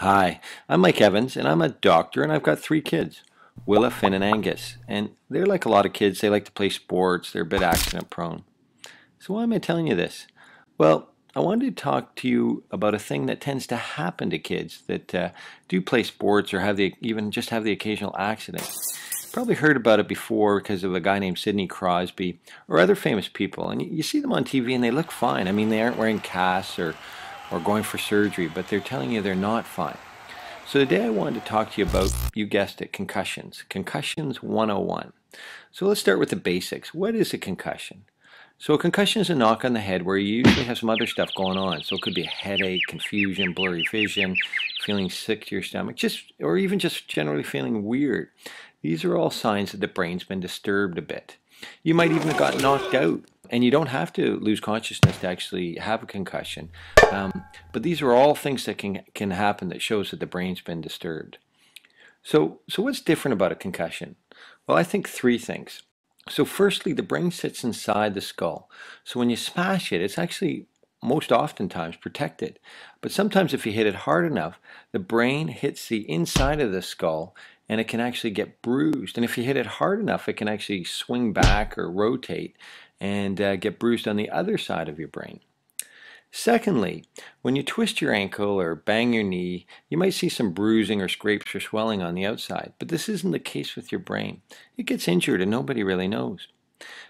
Hi, I'm Mike Evans, and I'm a doctor, and I've got three kids, Willa, Finn, and Angus. And they're like a lot of kids. They like to play sports. They're a bit accident prone. So why am I telling you this? Well, I wanted to talk to you about a thing that tends to happen to kids that do play sports or even just have the occasional accident. You've probably heard about it before because of a guy named Sidney Crosby or other famous people. And you see them on TV and they look fine. I mean, they aren't wearing casts or going for surgery, but they're telling you they're not fine. So today I wanted to talk to you about, you guessed it, concussions. Concussions 101. So let's start with the basics. What is a concussion? So a concussion is a knock on the head where you usually have some other stuff going on. So it could be a headache, confusion, blurry vision, feeling sick to your stomach, or even just generally feeling weird. These are all signs that the brain's been disturbed a bit. You might even have got knocked out, and you don't have to lose consciousness to actually have a concussion. But these are all things that can happen that shows that the brain's been disturbed. So what's different about a concussion? Well, I think three things. So firstly, the brain sits inside the skull. So when you smash it, it's actually most oftentimes protected. But sometimes if you hit it hard enough, the brain hits the inside of the skull and it can actually get bruised. And if you hit it hard enough, it can actually swing back or rotate and get bruised on the other side of your brain. Secondly, when you twist your ankle or bang your knee, you might see some bruising or scrapes or swelling on the outside, but this isn't the case with your brain. It gets injured and nobody really knows.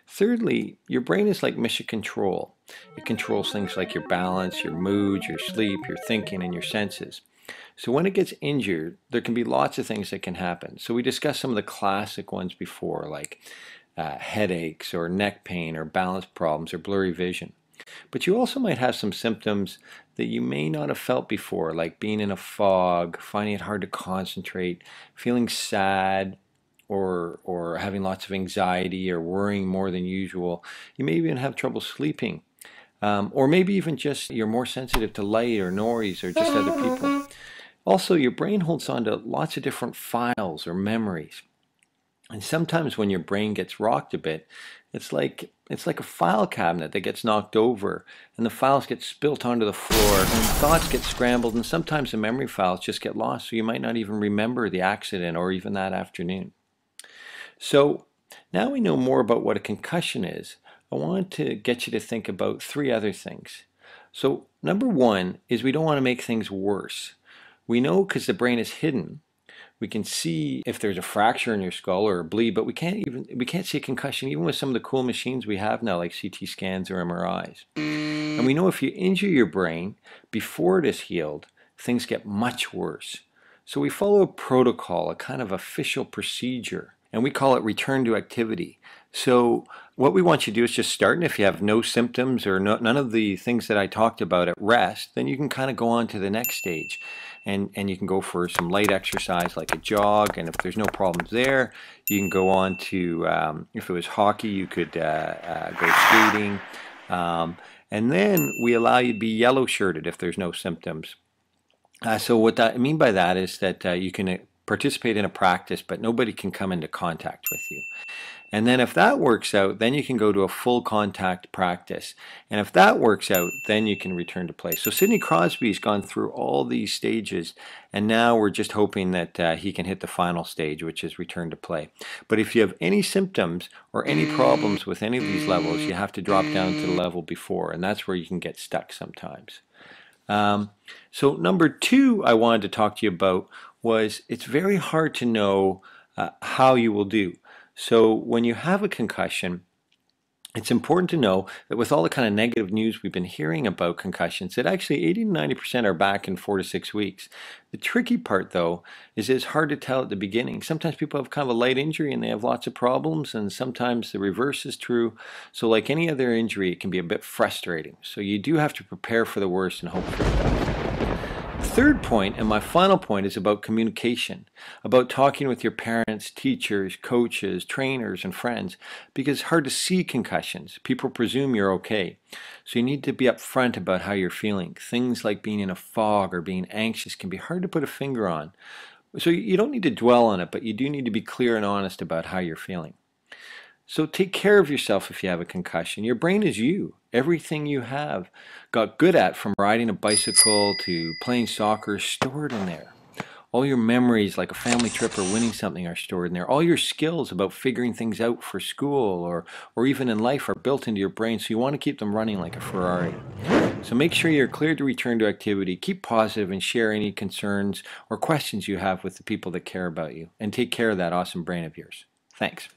Thirdly, your brain is like mission control. It controls things like your balance, your mood, your sleep, your thinking, and your senses. So when it gets injured, there can be lots of things that can happen. So we discussed some of the classic ones before, like headaches or neck pain or balance problems or blurry vision. But you also might have some symptoms that you may not have felt before, like being in a fog, finding it hard to concentrate, feeling sad, or having lots of anxiety or worrying more than usual. You may even have trouble sleeping. Or maybe even just you're more sensitive to light or noise or just other people. Also, your brain holds on to lots of different files or memories. And sometimes when your brain gets rocked a bit, it's like a file cabinet that gets knocked over and the files get spilt onto the floor and thoughts get scrambled and sometimes the memory files just get lost, so you might not even remember the accident or even that afternoon. So now we know more about what a concussion is. I want to get you to think about three other things. So number one is we don't want to make things worse. We know because the brain is hidden. We can see if there's a fracture in your skull or a bleed, but we can't see a concussion even with some of the cool machines we have now, like CT scans or MRIs. And we know if you injure your brain before it is healed, things get much worse. So we follow a protocol, a kind of official procedure, and we call it return to activity. So what we want you to do is just start, and if you have no symptoms or none of the things that I talked about at rest, then you can kind of go on to the next stage. And you can go for some light exercise like a jog, and if there's no problems there, you can go on to, if it was hockey, you could go skating. And then we allow you to be yellow shirted if there's no symptoms. So what I mean by that is that you can participate in a practice, but nobody can come into contact with you. And then if that works out, then you can go to a full contact practice. And if that works out, then you can return to play. So Sidney Crosby's gone through all these stages, and now we're just hoping that he can hit the final stage, which is return to play. But if you have any symptoms or any problems with any of these levels, you have to drop down to the level before, and that's where you can get stuck sometimes. So number two I wanted to talk to you about was it's very hard to know how you will do. So when you have a concussion, it's important to know that with all the kind of negative news we've been hearing about concussions, that actually 80 to 90% are back in 4 to 6 weeks. The tricky part, though, is it's hard to tell at the beginning. Sometimes people have kind of a light injury and they have lots of problems, and sometimes the reverse is true. So like any other injury, it can be a bit frustrating. So you do have to prepare for the worst and hope for the best. Third point, and my final point, is about communication, about talking with your parents, teachers, coaches, trainers, and friends, because it's hard to see concussions. People presume you're okay. So you need to be upfront about how you're feeling. Things like being in a fog or being anxious can be hard to put a finger on. So you don't need to dwell on it, but you do need to be clear and honest about how you're feeling. So take care of yourself if you have a concussion. Your brain is you. Everything you have got good at, from riding a bicycle to playing soccer, is stored in there. All your memories, like a family trip or winning something, are stored in there. All your skills about figuring things out for school or even in life are built into your brain, so you want to keep them running like a Ferrari. So make sure you're cleared to return to activity. Keep positive and share any concerns or questions you have with the people that care about you. And take care of that awesome brain of yours. Thanks.